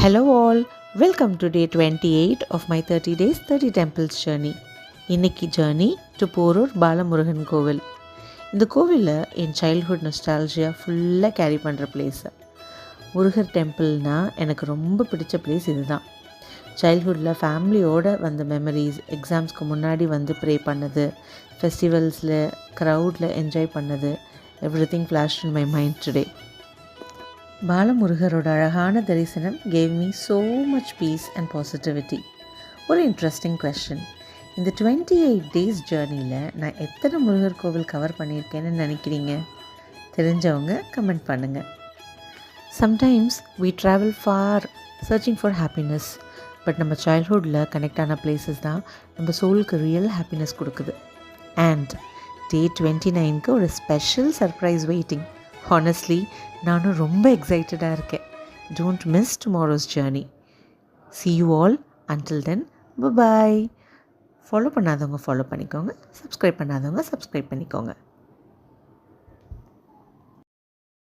Hello all, welcome to day 28 of my 30 days 30 temples journey. இன்னைக்கு journey to Porur Balamurugan கோவில். இந்த கோவிலில் என் சைல்ட்ஹுட் நொஸ்டாலஜியா ஃபுல்லாக கேரி பண்ணுற பிளேஸு. முருகர் டெம்பிள்னால் எனக்கு ரொம்ப பிடிச்ச பிளேஸ் இதுதான். சைல்ட்ஹுட்டில் ஃபேமிலியோடு வந்த மெமரிஸ், எக்ஸாம்ஸ்க்கு முன்னாடி வந்து ப்ரே பண்ணது, ஃபெஸ்டிவல்ஸில் க்ரௌடில் என்ஜாய் பண்ணது, everything flashed in my mind today. பாலமுருகரோட அழகான தரிசனம் gave me so much peace and positivity. ஒரு இன்ட்ரெஸ்டிங் கொஸ்டின், இந்த 28 டேஸ் ஜேர்னியில் நான் எத்தனை முருகர் கோவில் கவர் பண்ணியிருக்கேன்னு நினைக்கிறீங்க? தெரிஞ்சவங்க கமெண்ட் பண்ணுங்கள். Sometimes we travel far searching for happiness, but நம்ம சைல்ட்ஹுட்டில் கனெக்ட் ஆன பிளேசஸ் தான் நம்ம சோலுக்கு ரியல் ஹாப்பினஸ் கொடுக்குது. அண்ட் டே 29க்கு ஒரு ஸ்பெஷல் சர்ப்ரைஸ் வெயிட்டிங். ஹானஸ்ட்லி நானும் ரொம்ப எக்ஸைட்டடாக இருக்கேன். Don't miss tomorrow's journey. See you all. Until then, bye-bye. Follow பண்ணாதவங்க ஃபாலோ பண்ணிக்கோங்க, சப்ஸ்கிரைப் பண்ணாதவங்க சப்ஸ்கிரைப் பண்ணிக்கோங்க.